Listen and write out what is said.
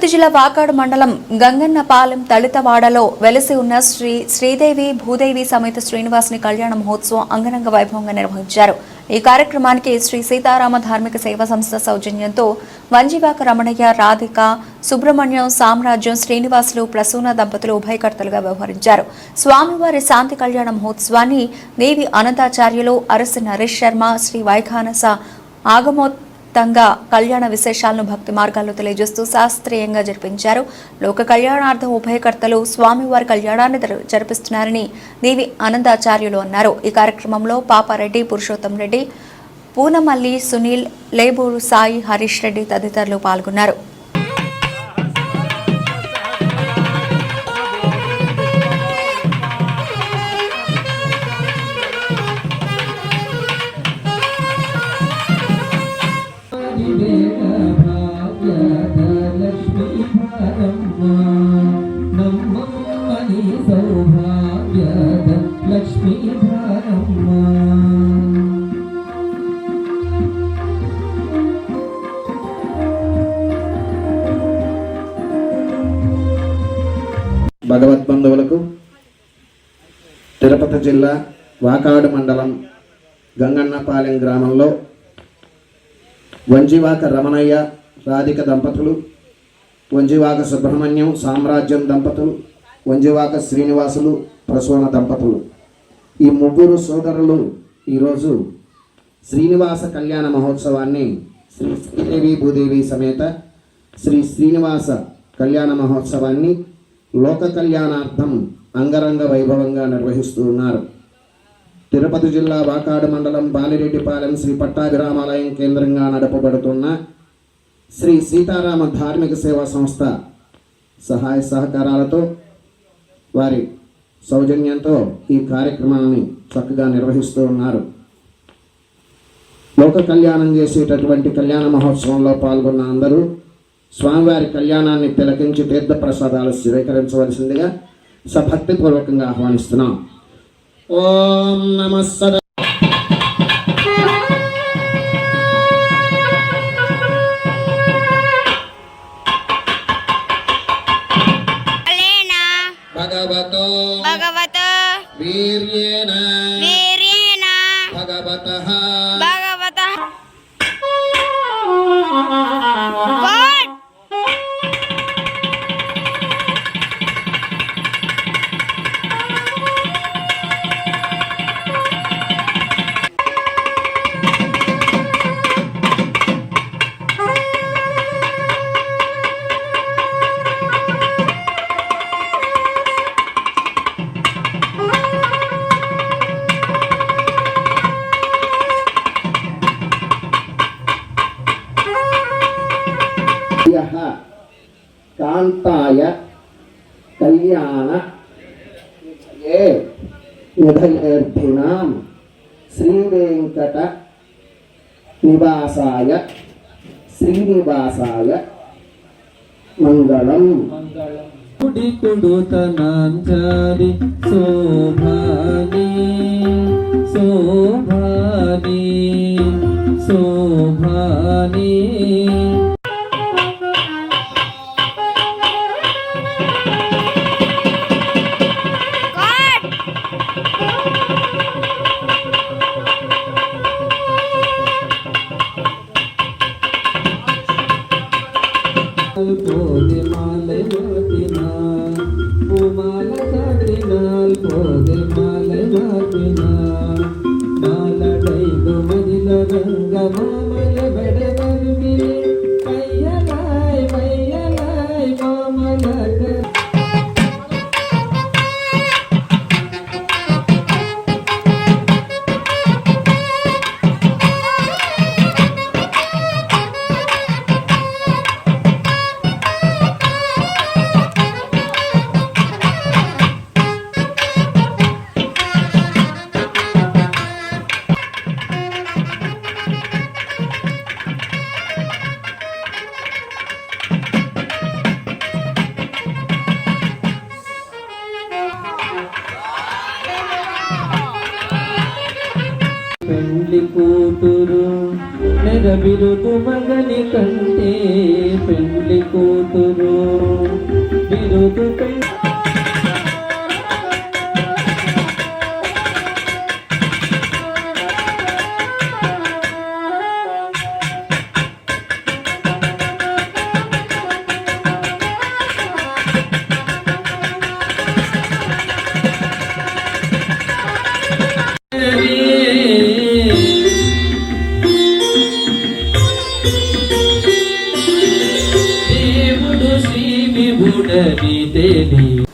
తిరుపతి జిల్లా వాకాడు మండలం గంగన్నపాలెం తళితవాడలో వెలసి ఉన్న శ్రీదేవి భూదేవి సమేత శ్రీనివాసుని కళ్యాణ మహోత్సవం అంగరంగ వైభవంగా నిర్వహించారు. ఈ కార్యక్రమానికి శ్రీ సీతారామ ధార్మిక సేవా సంస్థ సౌజన్యంతో వంజివాక రమణయ్య, రాధిక, సుబ్రహ్మణ్యం, సామ్రాజ్యం, శ్రీనివాసులు, ప్రసూన దంపతులు ఉభయకర్తలుగా వ్యవహరించారు. స్వామివారి శాంతి కళ్యాణ మహోత్సవాన్ని దేవి అనంతాచార్యులు, అరసి నరేష్ శర్మ, శ్రీ వైఖానస ఆగమోత్తంగా కళ్యాణ విశేషాలను భక్తి మార్గాల్లో తెలియజేస్తూ శాస్త్రీయంగా జరిపించారు. లోక కళ్యాణార్థం ఉభయకర్తలు స్వామివారి కళ్యాణాన్ని జరిపిస్తున్నారని దేవి అనంతాచార్యులు అన్నారు. ఈ కార్యక్రమంలో పాపారెడ్డి, పురుషోత్తం రెడ్డి, పూనమల్లి, సునీల్, లేబూరు సాయి, హరీష్ రెడ్డి తదితరులు పాల్గొన్నారు. భగవద్బంధువులకు తిరుపతి జిల్లా వాకాడు మండలం గంగన్నపాలెం గ్రామంలో వంజివాక రమణయ్య, రాధిక దంపతులు, వంజివాక సుబ్రహ్మణ్యం, సామ్రాజ్యం దంపతులు, వంజివాక శ్రీనివాసులు, ప్రసూన దంపతులు, ఈ ముగ్గురు సోదరులు ఈరోజు శ్రీనివాస కళ్యాణ మహోత్సవాన్ని శ్రీ శ్రీదేవి భూదేవి సమేత శ్రీ శ్రీనివాస కళ్యాణ మహోత్సవాన్ని లోక కళ్యాణార్థం అంగరంగ వైభవంగా నిర్వహిస్తూ ఉన్నారు. తిరుపతి జిల్లా వాకాడు మండలం బాలిరెడ్డిపాలెం శ్రీ పట్టాభిరామాలయం కేంద్రంగా నడపబడుతున్న శ్రీ సీతారామ ధార్మిక సేవా సంస్థ సహాయ సహకారాలతో, వారి సౌజన్యంతో ఈ కార్యక్రమాన్ని చక్కగా నిర్వహిస్తూ ఉన్నారు. లోక కళ్యాణం చేసేటటువంటి కళ్యాణ మహోత్సవంలో పాల్గొన్న అందరూ స్వామివారి కళ్యాణాన్ని తిలకించి తీర్థప్రసాదాలు స్వీకరించవలసిందిగా సభక్తిపూర్వకంగా ఆహ్వానిస్తున్నాం. ఓం నమః. భగవతో వీర్యేణ భగవతః కాంతాయ కళ్యాణ ఏ నిధయేర్ధినాం శ్రీవేంకట నివాసాయ శ్రీనివాసాయ మంగళం. కుడుతనాంజలి శోభాని శోభాని శోభాని పోదే మాలై మాతినా పూమాల కాటినాల్ పోదే మాలై మాతినా మాలడైదు మదిల రంగ మామల బెడవరుమి మయ్యలాయ్ మయ్యలాయ్ మామల పెండ్లి కూతురు నెరబిరుదు మగని కంటే పెండ్లి కూతురు కొడుకై దేవుడు శ్రీ విభుడని తెలియ